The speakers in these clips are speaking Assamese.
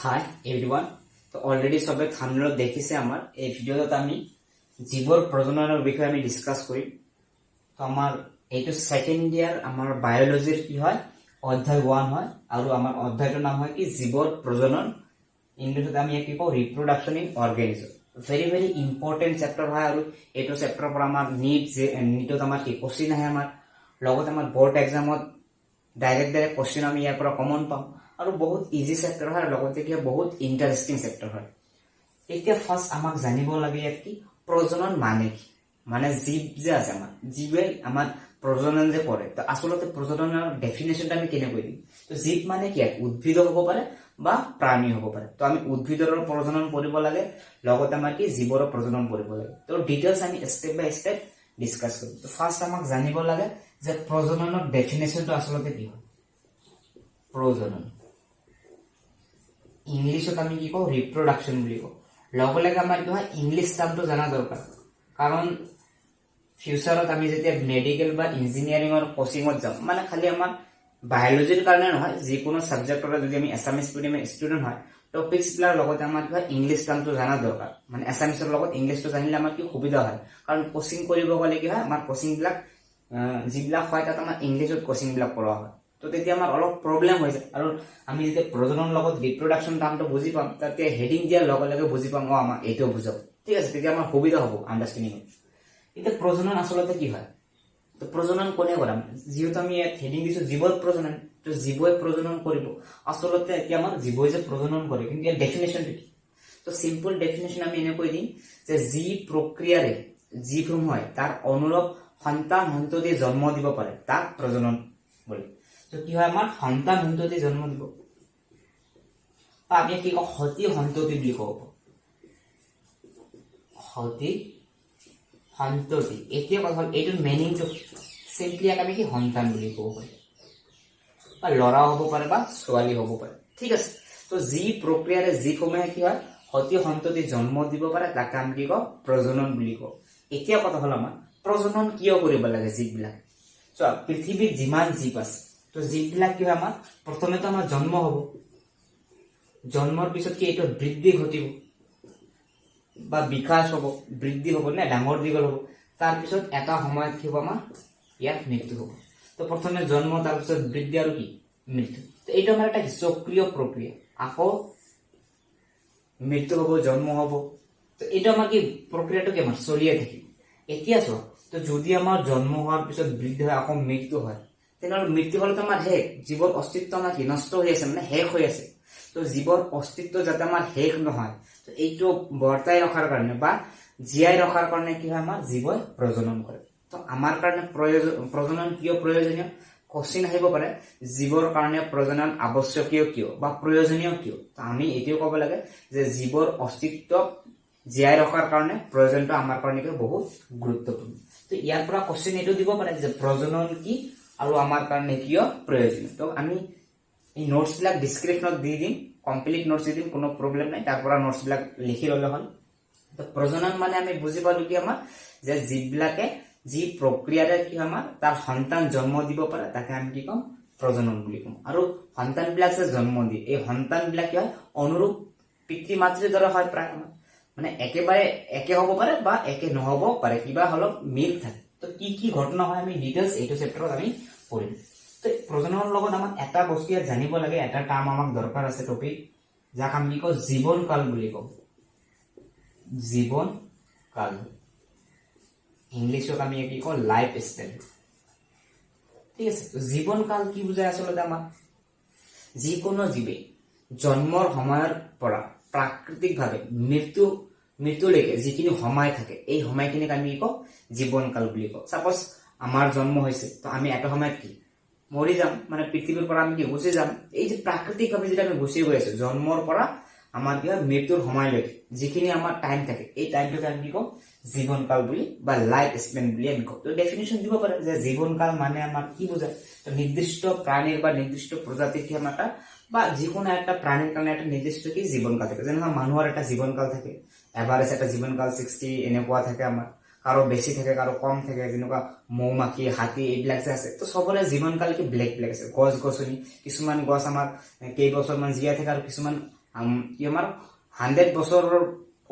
হাই এভৰিওয়ান। তো অলৰেডি সবে থাম্বনেলত দেখিছে আমাৰ এই ভিডিওত আমি জীৱৰ প্ৰজননৰ বিষয়ে আমি ডিসকাস কৰিম। তো আমাৰ এইটো সেকেন্ড ইয়াৰ আমাৰ বায়োলজিৰ কি হয় অধ্যায় 1 হয় আৰু আমাৰ অধ্যায়টোৰ নাম হয় কি জীৱৰ প্ৰজনন। ইংলিশত আমি কি কওঁ reproduction in organism. Very very important chapter হয় আৰু এইটো চ্যাপ্টাৰৰ পৰা আমাৰ নিটত আমাৰ কি কোশ্চিন আহে আমাৰ লগত আমাৰ বোৰ্ড এক্সামত ডাইৰেক্ট কোশ্চিন আমি ইয়াৰ পৰা কমন পাওঁ আৰু বহুত ইজি চ্যাপ্টাৰ হয় লগতে কি বহুত ইন্টারেস্টিং চ্যাপ্টার হয়। এতিয়া ফার্স্ট আমাক জানিব লাগে ইয়াত কি প্রজনন মানে কি, মানে জীব যে আছে আমার জীবে আমার প্রজনন যে করে। তো আসলে প্রজননের ডেফিনেশনটা আমি কেনেকৈ দিম। তো জীব মানে কি উদ্ভিদ হব পারে বা প্রাণী হব পারে। তো আমি উদ্ভিদৰ প্ৰজনন কৰিব লাগে লগতে আমাৰ কি জীৱৰ প্ৰজনন কৰিব লাগে। তো ডিটেইলস আমি স্টেপ বাই স্টেপ ডিসকাস কৰিম। তো ফাৰ্স্ট আমাক জানিব লাগে যে প্ৰজননৰ ডেফিনেশনটো আসলে কি হয়। প্ৰজনন ইংলিশত আমি কি কওঁ ৰিপ্ৰোডাকশন বুলি কওঁ। লগে লগে আমাৰ কি হয় ইংলিশ টাৰ্মটো জানা দৰকাৰ, কাৰণ ফিউচাৰত আমি যেতিয়া মেডিকেল বা ইঞ্জিনিয়াৰিংৰ কোচিংত যাম মানে খালি আমাৰ বায়োলজিৰ কাৰণে নহয় যিকোনো সাবজেক্টৰ যদি আমি এছামিজ মিডিয়ামৰ ষ্টুডেন্ট হয় টপিকস বিলাৰ লগতে আমাৰ কি হয় ইংলিশ টাৰ্মটো জানা দৰকাৰ। মানে এছামিজৰ লগত ইংলিশটো জানিলে আমাৰ কি সুবিধা হয়, কাৰণ কোচিং কৰিব গলে কি হয় আমাৰ কোচিং বিলাক যিবিলাক হয় তাত আমাৰ ইংলিশত কোচিং বিলাক পঢ়া হয়। তো তেতিয়া আমাৰ অলপ প্ৰবলেম হৈ যায় আৰু আমি যেতিয়া প্ৰজননৰ লগত ৰিপ্ৰোডাকশন টাৰ্মটো বুজি পাম তাতে হেডিং দিয়াৰ লগে লগে বুজি পাম আমাৰ এইটো বুজাব, ঠিক আছে, তেতিয়া আমাৰ সুবিধা হ'ব আন্ডাৰস্ট্যান্ডিং। এতিয়া প্ৰজনন আসলে কি হয়। তো প্ৰজনন কোনে কৰে, যেহেতু আমি ইয়াত হেডিং দিছো জীৱৰ প্ৰজনন, তো জীৱই প্ৰজনন কৰিব। আসলে এতিয়া আমাৰ জীৱই যে প্ৰজনন কৰে কিন্তু ইয়াৰ ডেফিনেশনটো কি। তো সিম্পল ডেফিনেশন আমি এনেকৈ দিম যে যি প্ৰক্ৰিয়াৰে জীৱসমূহ হয় তাৰ অনুৰূপ সন্তান সন্ততি জন্ম দিব পাৰে তাক প্ৰজনন বলে। তো কি হয় আমাৰ সন্তান সন্ততি জন্ম দিব বা আমি কি কওঁ সতি সন্ততি বুলি কব। সতি সন্ততি এতিয়া কথা হল এইটোৰ মিনিংটো সিম্পলি আমি কি সন্তান বুলি কব পাৰি, বা লৰা হব পাৰে বা ছোৱালী হব পাৰে, ঠিক আছে। তো যি প্ৰক্ৰিয়াৰে যিসমূহে কি হয় সতি সন্ততি জন্ম দিব পাৰে তাক আমি কি কওঁ প্ৰজনন বুলি কওঁ। এতিয়া কথা হল আমাৰ প্ৰজনন কিয় কৰিব লাগে জীৱবিলাক। চোৱা পৃথিৱীত যিমান জীৱ আছে তো জীববিলাক কি হয় আমাৰ প্ৰথমে তো আমাৰ জন্ম হব, জন্মৰ পিছত কি এইটো বৃদ্ধি ঘটিব বা বিকাশ হব, বৃদ্ধি হব না ডাঙৰ দীঘল হব, তাৰপিছত এটা সময়ত কি হব আমাৰ ইয়াত মৃত্যু হব। তো প্ৰথমে জন্ম তাৰপিছত বৃদ্ধি আৰু কি মৃত্যু। তো এইটো আমাৰ এটা চক্ৰীয় প্ৰক্ৰিয়া, আকৌ মৃত্যু হব জন্ম হব। তো এইটো আমাৰ কি প্ৰক্ৰিয়াটো কি আমাৰ চলিয়ে থাকিব। এতিয়া চোৱা তো যদি আমাৰ জন্ম হোৱাৰ পিছত বৃদ্ধি হয় আকৌ মৃত্যু হয় তেনেহলে মৃত্যু হলে তো আমার শেষ, জীবর অস্তিত্ব আমার কি নষ্ট হয়ে আছে মানে শেষ হয়ে আছে। তো জীবর অস্তিত্ব যাতে আমার শেষ নহয় তো এইটো বৰ্তাই ৰখাৰ কাৰণে বা জীয়াই ৰখাৰ কাৰণে কি হয় আমাৰ জীৱই প্ৰজনন কৰে। তো আমাৰ কাৰণে প্ৰজনন কিয় প্ৰয়োজনীয় কোশ্চিন আহিব পাৰে, জীৱৰ কাৰণে প্ৰজনন আৱশ্যকীয় কিয় বা প্ৰয়োজনীয় কিয়। তো আমি এতিয়াও ক'ব লাগে যে জীৱৰ অস্তিত্ব জীয়াই ৰখাৰ কাৰণে প্ৰয়োজনটো আমাৰ কাৰণে বহুত গুৰুত্বপূৰ্ণ। তো ইয়াৰ পৰা কোশ্চিন এইটো দিব পাৰে যে প্ৰজনন কি আৰু আমাৰ কাৰণে কিয় প্ৰয়োজনীয়। তো আমি এই নোটস বিলাক ডিসক্ৰিপশনত দি দিম, কমপ্লিট নোটস দি দিম, কোনো প্ৰবলেম নাই, তাৰ পৰা নোটস বিলাক লিখি ললে হল। তো প্ৰজনন মানে আমি বুজি পালো কি আমাৰ যে জীববিলাকে যি প্ৰক্ৰিয়াৰে কি আমাৰ তাৰ সন্তান জন্ম দিব পাৰে তাকে আমি কি কম প্ৰজনন বুলি কম। আৰু সন্তান বিলাক যে জন্ম দিয়ে এই সন্তান বিলাক কি হয় অনুৰূপ পিতৃ মাতৃৰ দৰে হয় প্ৰায় আমাৰ, মানে একেবাৰে একে হব পাৰে বা একে নহব পাৰে, কিবা অলপ মিল থাকে। তো কি কি ঘটনা হয় আমি ডিটেইলস এইটো চেপ্টাৰত আমি পঢ়িম। তো প্ৰজননৰ লগত আমাক এটা বস্তু ইয়াত জানিব লাগে, এটা টাৰ্ম আমাক দৰকাৰ আছে টপিক যাক আমি কি কওঁ জীৱন কাল বুলি কওঁ। জীৱন কাল ইংলিশত আমি কি কওঁ লাইফ স্টাইল, ঠিক আছে। তো জীৱন কাল কি বুজায় আসলে আমাক যিকোনো জীৱে জন্মৰ সময়ৰ পৰা প্ৰাকৃতিকভাৱে মৃত্যুলৈকে যিখিনি সময় থাকে এই সময়খিনিক আমি কি কওঁ জীৱন কাল বুলি কওঁ। সাপোজ আমাৰ জন্ম হৈছে তো আমি এটা সময়ত কি মৰি যাম, মানে পৃথিৱীৰ পৰা আমি কি গুচি যাম। এই যে প্ৰাকৃতিকভাৱে যেটা আমি গুচি গৈ আছো জন্মৰ পৰা আমাৰ কি হয় মৃত্যুৰ সময়লৈকে যিখিনি আমাৰ টাইম থাকে এই টাইমটোকে আমি কি কওঁ জীৱন কাল বুলি বা লাইফ স্পেন বুলি আমি কওঁ। তো ডেফিনেশন দিব পাৰে যে জীৱন কাল মানে আমাৰ কি বুজায়। তো নিৰ্দিষ্ট প্ৰাণীৰ বা নিৰ্দিষ্ট প্ৰজাতিৰ কি আমাৰ এটা বা যিকোনো একটা প্ৰাণীৰ কাৰণে এটা নিৰ্দিষ্ট কি জীৱনকাল থাকে। যেনেকুৱা মানুহৰ এটা জীৱনকাল থাকে, এভাৰেজ এটা জীৱনকাল 60 এনেকুৱা থাকে আমাৰ, কাৰো বেশি থাকে কাৰো কম থাকে, যেনেকুৱা মৌমাখি হাতী এইবিলাক যে আছে। তো সবৰে জীৱনকাল কি বেলেগ বেলেগ আছে। গছ গছনি কিছুমান গছ আমাৰ কেইবছৰমান জীয়াই থাকে আৰু কিছুমান কি আমাৰ 100 বছৰৰ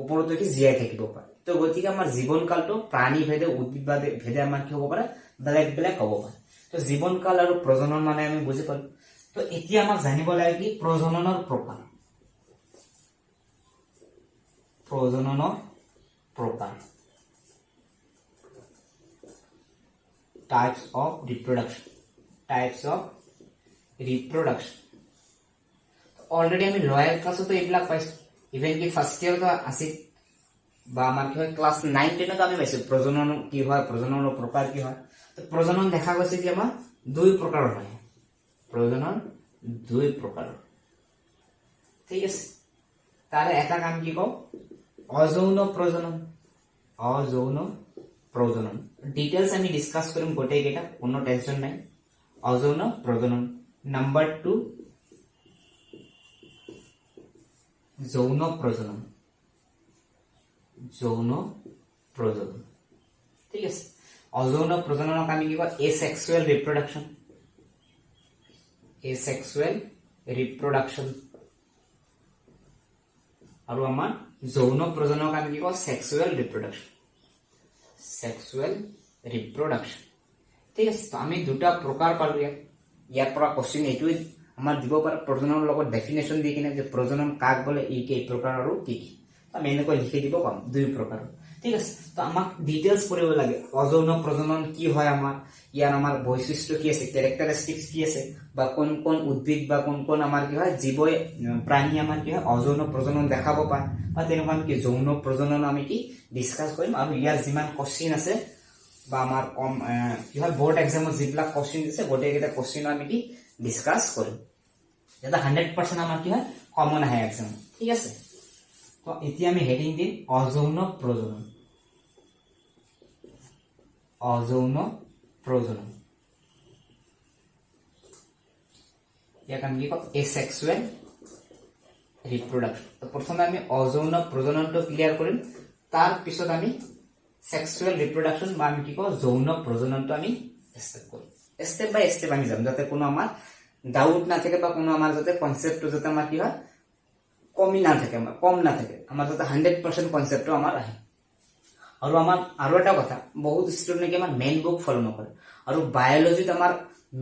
ওপৰতো কি জীয়াই থাকিব পাৰে তো গতিকে আমাৰ জীৱনকালটো প্ৰাণী ভেদে উদ্ভিদ ভেদে আমাৰ কি হ'ব পাৰে বেলেগ বেলেগ হ'ব পাৰে তো জীৱনকাল আৰু প্ৰজনন মানে আমি বুজি পালো তো এতিয়া আমাক জানিব লাগে কি প্ৰজননৰ প্ৰকাৰ types of reproduction already আমি লয়ার ক্লাসে তো এইবিলাক পাইছো ইভেন কি ফার্স্ট ইয়ার তো আছে বা আমার কি হয় ক্লাস 9 10 তো আমি পাইছো প্রজনন কি হয় প্রজননের প্রকার কি হয় তো প্রজনন দেখা গৈছে যে আমাৰ দুই প্ৰকাৰৰ হয় প্ৰজনন দুই প্ৰকাৰৰ ঠিক আছে তাৰে এটা কাম কি কও অযৌন প্ৰজনন ডিটেইলস আমি ডিসকাস কৰিম গোটেই কেটা কোনো টেনশন নাই অযৌন প্রজনন নাম্বার 2 যৌন প্রজনন ঠিক আছে অযৌন প্রজননক আমি কি কয় asexual reproduction আৰু আমাৰ যৌন প্ৰজননক আমি কি কয় sexual reproduction ঠিক আছে তো আমি দুটা প্ৰকাৰ পালো ইয়াৰ পৰা কোশ্চেন এইটোই আমাৰ দিব পাৰ প্ৰজননৰ লগত ডেফিনেশন দি কিনে যে প্ৰজনন কাক বলে এই কেই প্ৰকাৰ আৰু কি কি আমি এনেকৈ লিখি দিব পাম দুই প্ৰকাৰ ঠিক আছে তো আমাক ডিটেইলস পঢ়িব লাগে অযৌন প্ৰজনন কি হয় আমাৰ ইয়াৰ আমাৰ বৈশিষ্ট্য কি আছে ক্যাৰেক্টাৰিস্টিক্স কি আছে বা কোন কোন উদ্ভিদ বা কোন কোন আমাৰ কি হয় জীৱ প্ৰাণী আমাৰ কি হয় অযৌন প্ৰজনন দেখাব পায় বা তেনেকুৱা কি যৌন প্ৰজনন আমি কি ডিসকাস কৰিম আৰু ইয়াৰ যিমান কোশ্চেন আছে বা আমাৰ কম কি হয় বোর্ড এক্সামত যিবিলাক কোশ্চেন দিছে গোটেই কেইটা কোশ্চেন আমি কি ডিসকাস কৰিম এটা 100% আমাৰ কি হয় কমন আহে এক্সাম ঠিক আছে তো এতিয়া আমি হেডিং দিম অযৌন প্রজনন ইয়াক আমি কি কম asexual reproduction তো প্ৰথমে আমি অযৌন প্ৰজননটো ক্লিয়াৰ কৰিম তাৰ পিছত আমি sexual reproduction বা আমি কি কম যৌন প্ৰজননটো আমি স্টেপ কৰিম স্টেপ বাই স্টেপ আমি যাম যাতে কোনো আমাৰ ডাউট না থাকে বা কোনো আমাৰ যাতে কনসেপ্টটো যাতে আমাৰ কি হয় কম না থাকে আমাৰ যাতে 100% কনসেপ্টটো আমাৰ আহে আৰু আমাৰ আৰু এটা কথা বহুত ষ্টুডেন্টে কি আমাৰ মেইন বুক ফলো নকৰে আৰু বায়োলজিত আমাৰ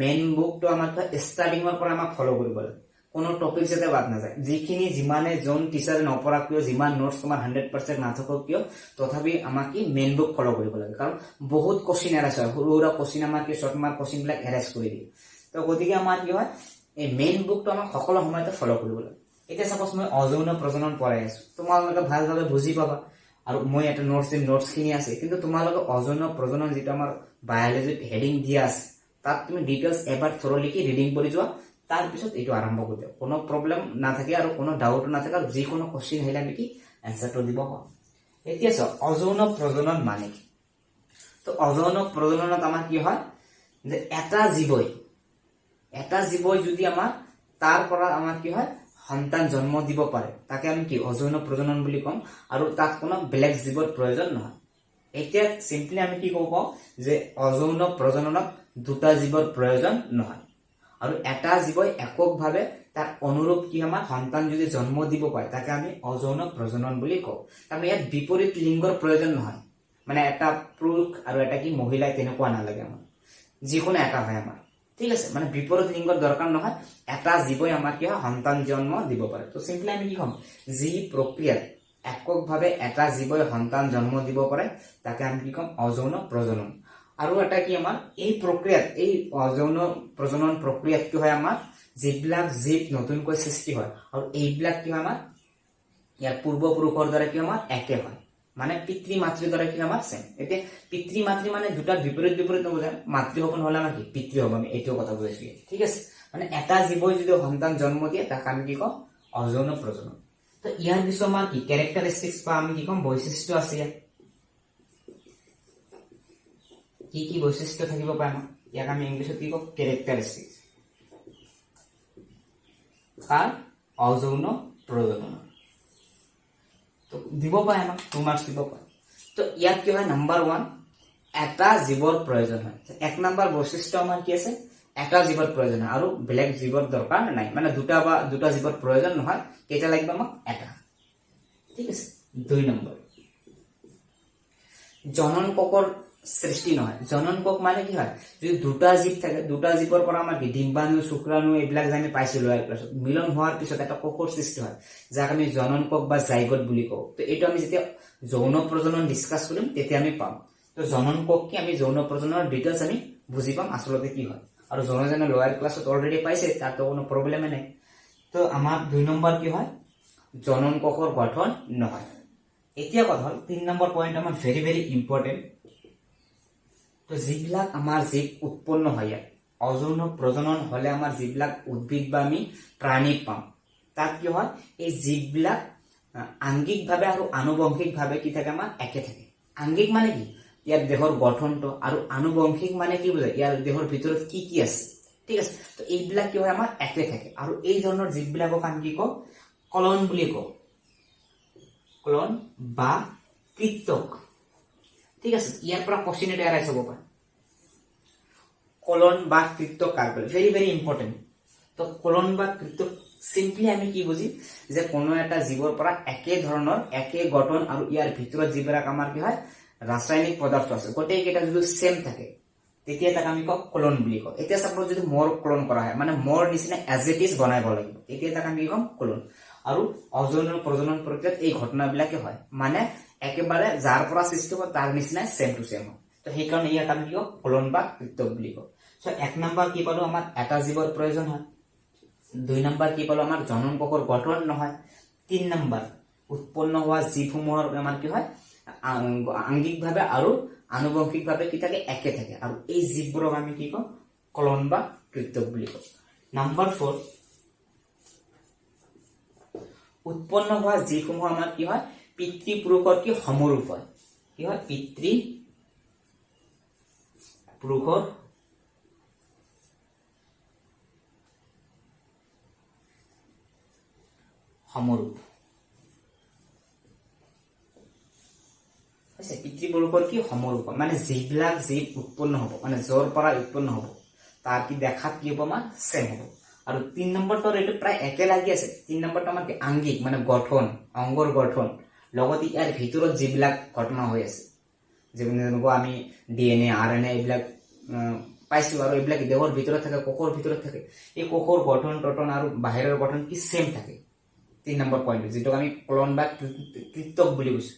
মেইন বুকটো আমাৰ ষ্টাৰ্টিংৰ পৰা আমাক ফলো কৰিব লাগে কোনো টপিক যাতে বাদ না যায় যিখিনি যিমানে জন টিচাৰ নপৰা কিয় যিমান নোটস তোমাৰ 100% নাথাকক কিয় তথাপি আমাক কি মেইন বুক ফলো কৰিব লাগে কাৰণ বহুত কোশ্চেন এৰাছ হয় সৰু কোশ্চেন আমাৰ কি শৰ্ট মাৰ্ক কোশ্চেন বিলাক এৰেজ কৰি দিয়ে তো গতিকে আমাৰ কি হয় এই মেইন বুকটো আমাক সকলো সময়তে ফলো কৰিব লাগে এতিয়া সাপোজ মই অযৌন প্ৰজনন পঢ়াই আছো তোমালোকে ভালভাৱে বুজি পাবা আৰু মই এটা নোটস খিনি আছে কিন্তু তোমালোকে অযৌন প্ৰজনন যেটা আমাৰ বায়োলজিত হেডিং দিয়া আছে তাত তুমি ডিটেইলস এবাৰ থৰলি কি ৰিডিং কৰি যোৱা তাৰ পিছত এটো আৰম্ভ কৰি দিও কোনো প্ৰবলেম না থাকে আৰু কোনো ডাউট না থাকে আৰু যি কোনো কোশ্চেন আহিলে আমি কি আনসাৰটো দিব পাম এতিয়া অযৌন প্ৰজনন মানে কি তো অযৌন প্ৰজননত আমাৰ কি হয় যে এটা জীৱই যদি আমাৰ তাৰ পৰা আমাৰ কি হয় সন্তান জন্ম দিব পাৰে তাকে আমি কি অযৌন প্ৰজনন বুলি কম আৰু তাত কোনো বেলেগ জীৱৰ প্ৰয়োজন নহয় এতিয়া সিম্পলি আমি কি কব যে অযৌন প্ৰজননত দুটা জীৱৰ প্ৰয়োজন নহয় আৰু এটা জীৱই এককভাৱে তাৰ অনুৰূপ কি আমাৰ সন্তান যদি জন্ম দিব পাৰে তাকে আমি অযৌন প্ৰজনন বুলি কওঁ তাৰমানে ইয়াত বিপৰীত লিংগৰ প্ৰয়োজন নহয় মানে এটা পুৰুষ আৰু এটা কি মহিলা তেনেকুৱা নালাগে আমাৰ যিকোনো এটা হয় আমাৰ ঠিক আছে মানে বিপৰীত লিংগৰ দৰকাৰ নহয় এটা জীৱই আমাৰ কি সন্তান জন্ম দিব পাৰে তো সিম্পলি আমি কি কম যি প্ৰক্ৰিয়াত এককভাৱে এটা জীৱই সন্তান জন্ম দিব পাৰে তাকে আমি কি কম অযৌন প্ৰজনন আৰু এটা কি আমাৰ এই প্ৰক্ৰিয়াত এই অযৌন প্ৰজনন প্ৰক্ৰিয়াত কি হয় আমাৰ যিবিলাক জীৱ নতুনকৈ সৃষ্টি হয় আৰু এইবিলাক কি হয় আমাৰ ইয়াৰ পূৰ্বপুৰুষৰ দ্বাৰা কি আমাৰ একে হয় মানে পিতৃ মাতৃৰ দ্বাৰা কি আমাৰ সেম এতিয়া পিতৃ মাতৃ মানে দুটা বিপৰীত নবুজায় মাতৃ হবন হলে আমাৰ কি পিতৃ হ'ব আমি এইটো কথা বুজাইছো ঠিক আছে মানে এটা জীৱই যদি সন্তান জন্ম দিয়ে তাক আমি কি কম অযৌন প্ৰজনন তো ইয়াৰ পিছত আমাৰ কি ক্যাৰেক্টাৰিস্টিক্স বা আমি কি কম বৈশিষ্ট্য আছে কি বৈশিষ্ট্য থাকিব পাৰে আমাৰ ইয়াক আমি ইংলিছত কি কম ক্যাৰেক্টাৰিস্টিক্স কাৰ অযৌন প্ৰজনন তো দিব পাৰে আমাক 2 মাৰ্কস দিব পাৰে তো ইয়াত কি হয় নাম্বাৰ 1 এটা জীৱৰ প্ৰয়োজন হয় এক নম্বৰ বৈশিষ্ট্য আমাৰ কি আছে এটা জীৱৰ প্ৰয়োজন হয় আৰু বেলেগ জীৱৰ দৰকাৰ নাই, মানে দুটা জীৱৰ প্ৰয়োজন নহয়, কেইটা লাগিব আমাক এটা। ঠিক আছে। 2 নম্বৰ, জনন কোষৰ সৃষ্টি নহয়। জনন কোষ মানে কি হয়, যদি দুটা জীৱ থাকে, দুটা জীৱৰ পৰা আমাৰ কি ডিম্বাণু শুক্ৰাণু এইবিলাক যে আমি পাইছিলো লোৱাৰ ক্লাছত, মিলন হোৱাৰ পিছত এটা কোষৰ সৃষ্টি হয়, যাক আমি জনন কোষ বা জাইগোট বুলি কওঁ। তো এইটো আমি যেতিয়া যৌন প্ৰজনন ডিসকাস কৰিম তেতিয়া আমি পাম। তো জনন কোষ কি, আমি যৌন প্ৰজননৰ ডিটেইলছ আমি বুজি পাম আচলতে কি হয়, আৰু জনজনে লোৱাৰ ক্লাছত অলৰেডি পাইছে, তাতো কোনো প্ৰব্লেম নাই। তো আমাৰ 2 নম্বৰ কি হয়, জনন কোষৰ গঠন নহয়। এতিয়া কথা হল 3 নম্বৰ পইণ্ট আমাৰ ভেৰি ভেৰি ইম্পৰ্টেন্ট। তো যিবিলাক আমাৰ জীৱ উৎপন্ন হয়, অযৌন প্ৰজনন হলে আমাৰ যিবিলাক উদ্ভিদ বা আমি প্ৰাণী পাম, তাত কি হয়, এই জীৱবিলাক আংগিকভাৱে আৰু আনুবংশিকভাৱে কি থাকে, আমাৰ একে থাকে। আংগিক মানে কি, ইয়াৰ দেহৰ গঠনটো, আৰু আনুবংশিক মানে কি বুজায়, ইয়াৰ দেহৰ ভিতৰত কি কি আছে। ঠিক আছে। তো এইবিলাক কি হয়, আমাৰ একে থাকে, আৰু এই ধৰণৰ জীৱবিলাকক আমি কি কওঁ, কলন বুলি কওঁ, ক্লন বা কৃতক। ঠিক আছে। ইয়াৰ পৰা কোশ্চেন এটা এৰাই চাব পাৰে, কলন বা কৃতক কাক বলে, ভেৰি ভেৰি ইম্পৰ্টেন্ট। তো কলন বা কৃতক সিম্পলি আমি কি বুজি, যে কোনো এটা জীৱৰ পৰা একে ধৰণৰ একে গঠন আৰু ইয়াৰ ভিতৰত যিবিলাক আমাৰ কি হয় ৰাসায়নিক পদাৰ্থ আছে, গোটেইকেইটা যদি সেম থাকে, তেতিয়া তাক আমি কওঁ কলন বুলি কওঁ। এতিয়া সাপোজ যদি মোৰ ক্লন কৰা হয়, মানে মোৰ নিচিনা এজ ইট ইজ বনাব লাগিব, তেতিয়া তাক আমি কম কলন। আৰু অযৌন প্ৰজনন প্ৰক্ৰিয়াত এই ঘটনাবিলাকে হয়, মানে একেবাৰে যাৰ পৰা সৃষ্টি হয় তাৰ নিচিনাই সেম টু সেম হয়। তো সেইকাৰণে ইয়াক আমি কি কওঁ, কলন বা কৃতক বুলি কওঁ। সো 1 নম্বৰ কি পালো, আমাৰ এটা জীৱৰ প্ৰয়োজন হয়। 2 নম্বৰ কি পালো, আমাৰ জনন কোষৰ গঠন নহয়। 3 নম্বৰ, উৎপন্ন হোৱা জীৱসমূহৰ আমাৰ কি হয়, আংগিকভাৱে আৰু আনুবংশিকভাৱে কি থাকে, একে থাকে, আৰু এই জীৱবোৰক আমি কি কওঁ, কলন বা কৃতক বুলি কওঁ। নম্বৰ 4, উৎপন্ন হোৱা জীৱসমূহ আমাৰ কি হয়, পিতৃপুৰুষৰ কি সমৰূপ হয়। কি হয়, পিতৃপুৰুষৰ সমৰূপ। পিতৃপুৰুষৰ কি সমৰূপ, মানে যিবিলাক জীৱ উৎপন্ন হ'ব, মানে যৰ পৰা উৎপন্ন হ'ব, তাৰ কি দেখাত কি হ'ব, আমাৰ সেম হ'ব। আৰু 3 নম্বৰটো এইটো প্ৰায় একে লাগি আছে। 3 নম্বৰটো আমাৰ কি আংগিক, মানে গঠন, অংগৰ গঠন, লগতে ইয়াৰ ভিতৰত যিবিলাক ঘটনা হৈ আছে, যেনেকুৱা আমি DNA RNA এইবিলাক পাইছো, আৰু এইবিলাক দেহৰ ভিতৰত থাকে, কোষৰ ভিতৰত থাকে, এই কোষৰ গঠন টঠন আৰু বাহিৰৰ গঠন কি সেম থাকে। 3 নম্বৰ পইণ্ট, যেটো আমি ক্লন বা কৃতক বুলি কৈছো।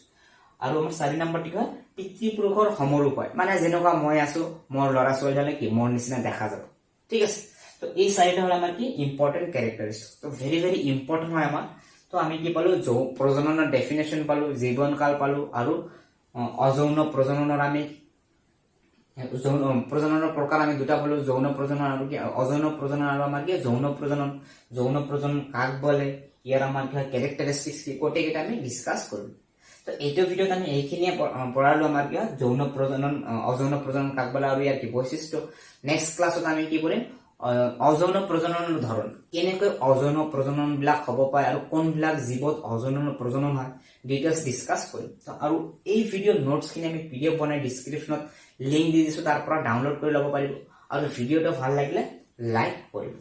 আৰু আমাৰ 4 নম্বৰ কি হয়, পিতৃপুৰুষৰ সমৰূপ হয়, মানে যেনেকুৱা মই আছো, মোৰ ল'ৰা ছোৱালী হলে কি মোৰ নিচিনা দেখা যাব। ঠিক আছে। তো এই 4টা হল আমাৰ কি ইম্পৰ্টেন্ট ক্যাৰেক্টাৰিস্টিক। তো ভেৰি ভেৰি ইম্পৰ্টেন্ট হয় আমাৰ। তো আমি কি পালো, প্ৰজননেৰ ডেফিনেশন পালো, জীবনকাল পালো, আৰু অযৌন প্ৰজননৰ আমি প্ৰজননৰ প্ৰকাৰ আমি 2টা পালো, যৌন প্ৰজনন আৰু কি অযৌন প্ৰজনন, আৰু আমাৰ কি যৌন প্ৰজনন। যৌন প্ৰজনন কাক বলে, ইয়াৰ আমাৰ কি ক্যাৰেক্টাৰিস্টিক্স কি, গোটেইকেইটা আমি ডিসকাস কৰিম। তো এইটো ভিডিওত আমি এইখিনিয়ে পঢ়ালো, আমাৰ কি যৌন প্ৰজনন, অযৌন প্ৰজনন কাক বলে, আৰু ইয়াৰ কি বৈশিষ্ট্য। নেক্সট ক্লাছত আমি কি কৰিম, অযৌন প্ৰজননৰ ধৰণ, কেনেকৈ অযৌন প্ৰজনন বিলাক হ'ব পাৰে, আৰু কোনবিলাক জীৱত অযৌন প্ৰজনন হয়, ডিটেইলছ ডিসকাস কৰিম। আৰু এই ভিডিঅ নোটছ খিনি আমি PDF বনাই ডিসক্ৰিপশনত লিংক দি দিছো, তাৰ পৰা ডাউনলোড কৰি ল'ব পাৰিব। আৰু ভিডিঅটো ভাল লাগিলে লাইক কৰিব।